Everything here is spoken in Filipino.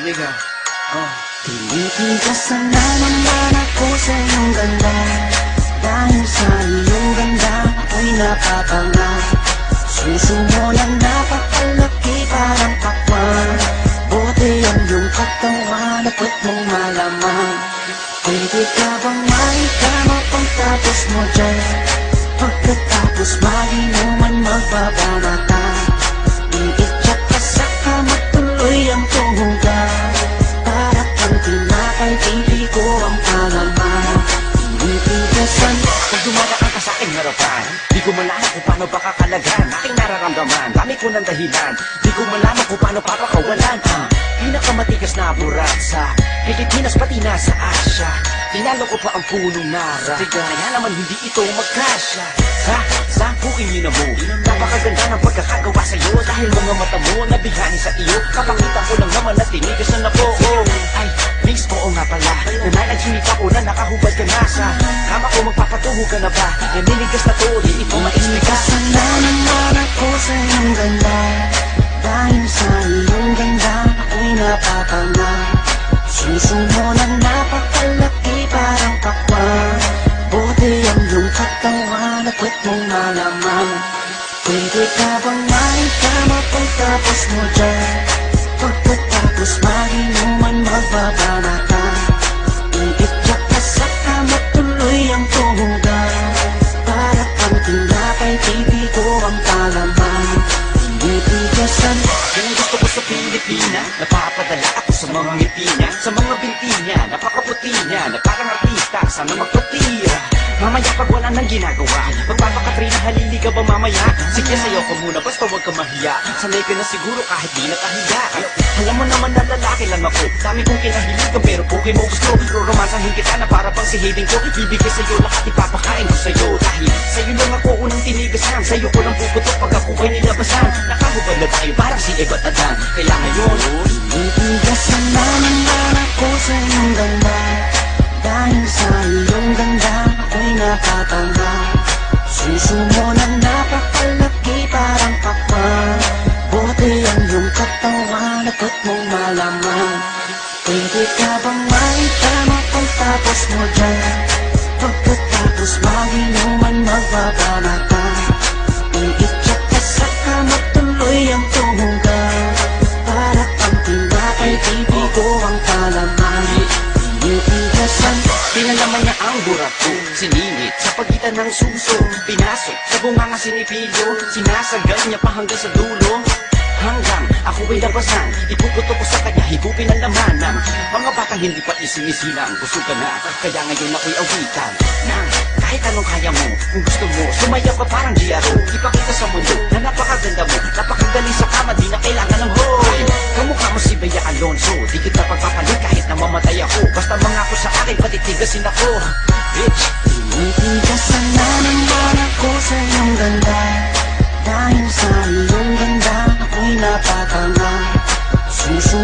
Dinig ha. Tinitigasan na naman ako sa iyong ganda. Dahil sa iyong ganda ako'y napapanga. Suso mo na napakalaki parang pakwan. Buti ang iyong katawan at ba't mong malaman. Pwede ka bang maikama pagtapos mo dyan? Pagkatapos maginuman magbabanata. Iitsak ka sa kama tuloy ang tumugan. Para kang tinapay, pipi ko ang palaman. Tinitigasan. Kung dumadaan ka sa aking harapan, di ko malaman kung paano pakakalagan aking nararamdaman. Dami ko ng dahilan, di ko malaman kung paano papakawalan. Pinakamatigas na burat sa Pilipinas pati na sa Asya. Tinalo ko pa ang punong nara, kaya naman hindi ito magkasya. Sa buking yun mo, napakaganda ng pagkakagawa sa'yo. Dahil mga mata mo nabihani sa iyo, kapakita ko lang naman na tinigasan na po. Ay, mix, oo nga pala, nananaginip ako na nakahubad ka na sa kama ko. Magpapatuho ka na ba? Naninigas na to, di ito maisplikas. Tinitigasan na naman ako sa iyong ganda. Dahil sa iyong ganda ako'y napapanga. Suso mo na napakalaki parang pakwan. Buti ang iyong katawan at ba't mong malaman. Pwede ka bang maikama pagtapos mo dyan? Pagkatapos maginuman magbabanata. Iitsak ka sa kama tuloy ang tumugan. Para kang tinapay, pipi ko ang palaman. Tinitigasan. Yung gusto ko sa Pilipina, napapadala ako sa mga ngiti niya, sa mga binti niya, napakaputi niya, na parang artista, sana magpatira. Mamaya pag wala nang ginagawa, magpapakatrina, halili ka ba mamaya? Sige, sayo ko muna, basta huwag ka mahiya. Sanay ka na siguro kahit di nakahiya. Alam mo naman na lalaki lang ako, dami kong kinahiligan pero okay mo gusto. Roromansahin kita na para pang si Hayden ko. Bibigay sa'yo lahat, ipapakain ko sa'yo. Dahil sa'yo lang ako unang tinigasan, sa'yo ko lang puputok pag ako ko'y nilabasan. Nakahubad na tayo parang si Eva at Adan. Kaya ngayon, tinitigasan na naman ako sa iyong ganda. Dahil sa iyong ganda ako'y napapanga. Suso mo na napakalaki parang pakwan. Buti ang iyong katawan at ba't mong malaman. Pwede ka bang maikama pagtapos mo dyan? Pagkatapos maginuman magbabanata. Iitsak ka sa kama tuloy ang tumugan. Para kang tinapay, pipi ko ang palaman. Tinitigasan. pinalaman niya ang burat ko, siningit sa pagitan ng suso. Pinasok sa bunganga sinipilyo, sinasagal niya pa hanggang sa dulo. Hanggang ako ay labasan, ipuputo ko sa kanya, higupin ang laman ng mga batang hindi pa isinisilang. Gusto ka na, kaya ngayon ako'y awitan nang kahit anong kaya mo. Kung gusto mo, sumayaw ka parang GRO. Ipakita sa mundo na napakaganda mo, napakagaling sa kama, di na kailangan ng hoy. Kamukha mo si Bea Alonso, di kita pagpapalit kahit na mamatay ako. Basta mangako sa akin, patitigasin ako, bitch. Tinitigasan na naman ako sa iyong ganda. Dahil sa iyong ganda ako'y napapanga. Suso